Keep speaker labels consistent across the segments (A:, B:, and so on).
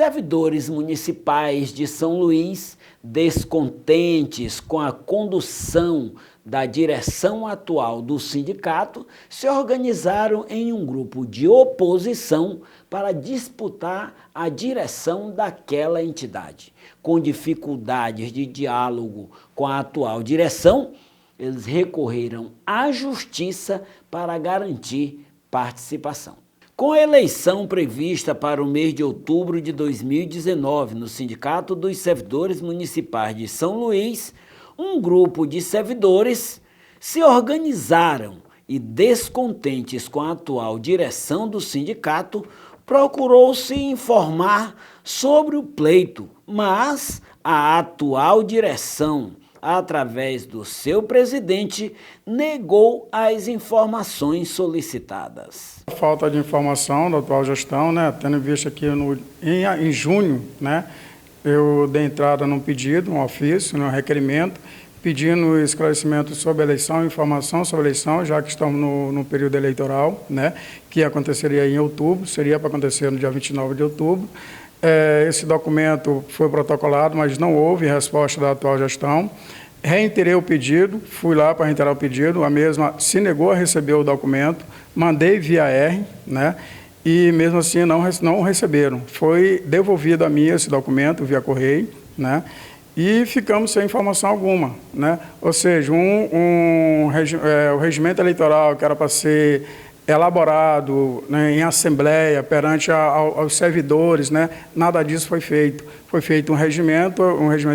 A: Servidores municipais de São Luís, descontentes com a condução da direção atual do sindicato, se organizaram em um grupo de oposição para disputar a direção daquela entidade. Com dificuldades de diálogo com a atual direção, eles recorreram à justiça para garantir participação. Com a eleição prevista para o mês de outubro de 2019 no Sindicato dos Servidores Municipais de São Luís, um grupo de servidores se organizaram e, descontentes com a atual direção do sindicato, procurou-se informar sobre o pleito, mas a atual direção, através do seu presidente, negou as informações solicitadas.
B: A falta de informação da atual gestão, tendo em vista que em junho, eu dei entrada num pedido, um ofício, um requerimento, pedindo esclarecimento sobre a eleição, informação sobre a eleição, já que estamos no período eleitoral, que aconteceria em outubro, seria para acontecer no dia 29 de outubro. Esse documento foi protocolado, mas não houve resposta da atual gestão. Reiterei o pedido, fui lá para reiterar o pedido, a mesma se negou a receber o documento, mandei via R, e mesmo assim não receberam. Foi devolvido a mim esse documento via correio, e ficamos sem informação alguma, Ou seja, o regimento eleitoral que era para ser elaborado em assembleia perante aos servidores, nada disso foi feito. Foi feito um regimento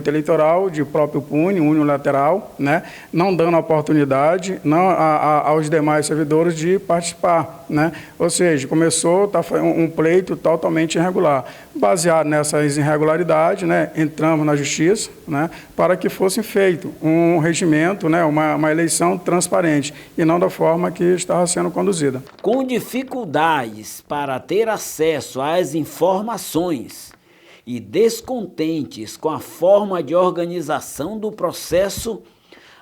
B: eleitoral de próprio punho, unilateral, não dando oportunidade aos demais servidores de participar, Ou seja, começou um pleito totalmente irregular. Baseado nessas irregularidades, entramos na justiça, para que fosse feito um regimento, uma eleição transparente e não da forma que estava sendo conduzida.
A: Com dificuldades para ter acesso às informações e descontentes com a forma de organização do processo,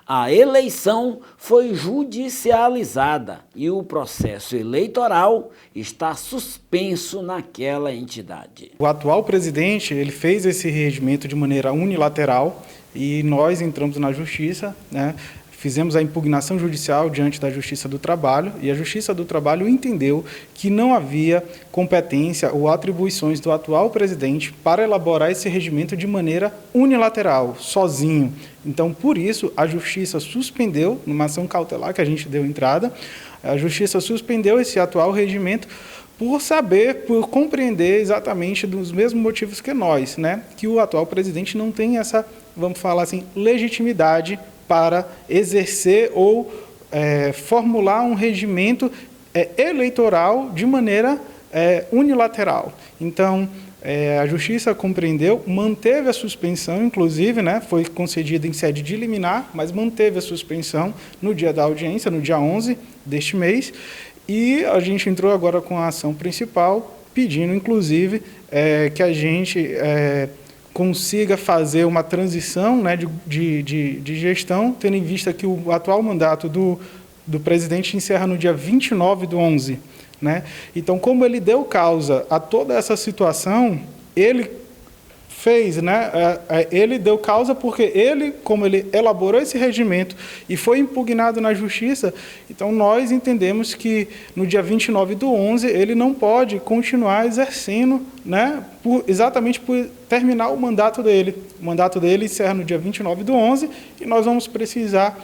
A: a eleição foi judicializada e o processo eleitoral está suspenso naquela entidade.
C: O atual presidente ele fez esse regimento de maneira unilateral e nós entramos na justiça, fizemos a impugnação judicial diante da Justiça do Trabalho e a Justiça do Trabalho entendeu que não havia competência ou atribuições do atual presidente para elaborar esse regimento de maneira unilateral, sozinho. Então, por isso, a Justiça suspendeu, numa ação cautelar que a gente deu entrada, a Justiça suspendeu esse atual regimento por compreender exatamente dos mesmos motivos que nós, que o atual presidente não tem essa, vamos falar assim, legitimidade para exercer ou formular um regimento eleitoral de maneira unilateral. Então, a Justiça compreendeu, manteve a suspensão, inclusive, foi concedida em sede de liminar, mas manteve a suspensão no dia da audiência, no dia 11 deste mês, e a gente entrou agora com a ação principal, pedindo, inclusive, que a gente consiga fazer uma transição de gestão, tendo em vista que o atual mandato do presidente encerra no dia 29/11. Então, como ele deu causa a toda essa situação, ele fez, ele deu causa porque como ele elaborou esse regimento e foi impugnado na justiça, então nós entendemos que no dia 29/11 ele não pode continuar exercendo, exatamente por terminar o mandato dele. O mandato dele encerra no dia 29/11 e nós vamos precisar,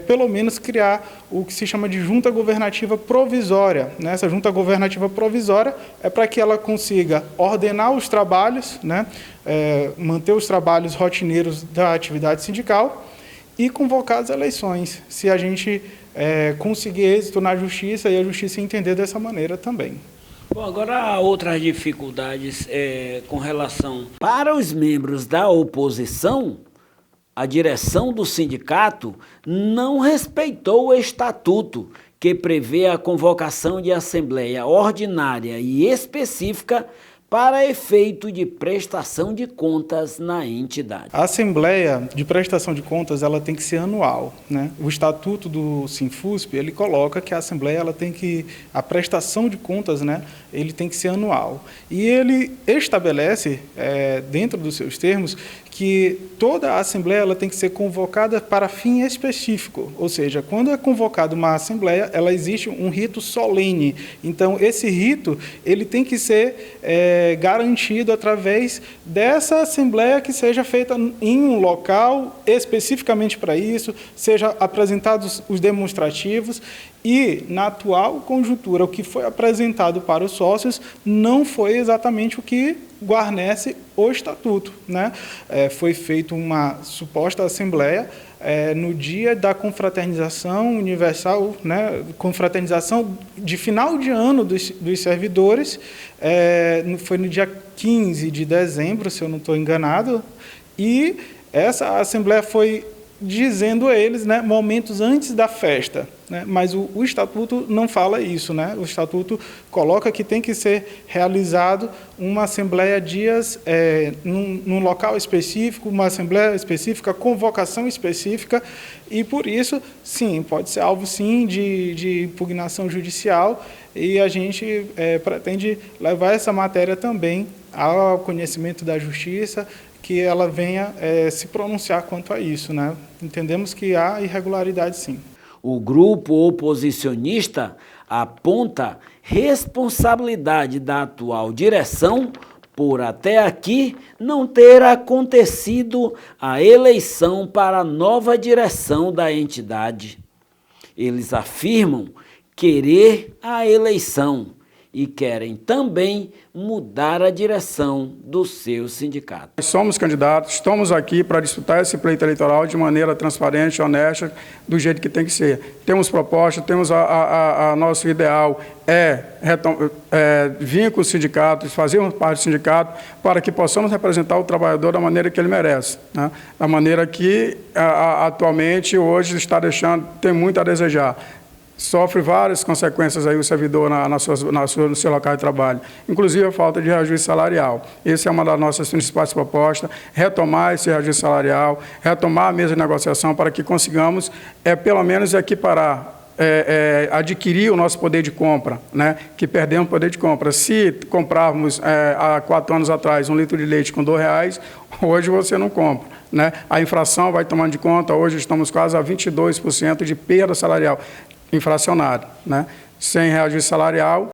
C: pelo menos, criar o que se chama de junta governativa provisória. Essa junta governativa provisória é para que ela consiga ordenar os trabalhos, manter os trabalhos rotineiros da atividade sindical e convocar as eleições, se a gente conseguir êxito na justiça e a justiça entender dessa maneira também.
A: Bom, agora há outras dificuldades com relação... Para os membros da oposição, a direção do sindicato não respeitou o estatuto que prevê a convocação de assembleia ordinária e específica para efeito de prestação de contas na entidade.
C: A Assembleia de Prestação de Contas ela tem que ser anual, né? O Estatuto do Sinfusp ele coloca que a Assembleia a prestação de contas, né? Ele tem que ser anual. E ele estabelece, dentro dos seus termos, que toda a Assembleia ela tem que ser convocada para fim específico, ou seja, quando é convocada uma Assembleia, ela existe um rito solene. Então, esse rito ele tem que ser garantido através dessa Assembleia que seja feita em um local especificamente para isso, seja apresentados os demonstrativos. E, na atual conjuntura, o que foi apresentado para os sócios não foi exatamente o que guarnece o Estatuto, né? Foi feita uma suposta assembleia no dia da confraternização universal, né? Confraternização de final de ano dos servidores, foi no dia 15 de dezembro, se eu não estou enganado, e essa assembleia foi dizendo a eles, né, momentos antes da festa, né, mas o Estatuto não fala isso, né? O Estatuto coloca que tem que ser realizado uma assembleia num local específico, uma assembleia específica, convocação específica, e por isso, sim, pode ser alvo, sim, de impugnação judicial, e a gente pretende levar essa matéria também ao conhecimento da Justiça, que ela venha se pronunciar quanto a isso, né? Entendemos que há irregularidade, sim.
A: O grupo oposicionista aponta responsabilidade da atual direção por até aqui não ter acontecido a eleição para a nova direção da entidade. Eles afirmam querer a eleição e querem também mudar a direção do seu sindicato.
B: Nós somos candidatos, estamos aqui para disputar esse pleito eleitoral de maneira transparente, honesta, do jeito que tem que ser. Temos proposta, temos nosso ideal vir com os sindicatos, fazermos parte do sindicato, para que possamos representar o trabalhador da maneira que ele merece, né? Da maneira que atualmente, hoje, está deixando, tem muito a desejar. Sofre várias consequências aí o servidor no seu local de trabalho, inclusive a falta de reajuste salarial. Essa é uma das nossas principais propostas, retomar esse reajuste salarial, retomar a mesa de negociação para que consigamos, pelo menos, equiparar, adquirir o nosso poder de compra, né? Que perdemos o poder de compra. Se comprarmos há 4 anos atrás 1 litro de leite com R$2, hoje você não compra, né? A inflação vai tomando de conta, hoje estamos quase a 22% de perda salarial inflacionário, né? Sem reajuste salarial,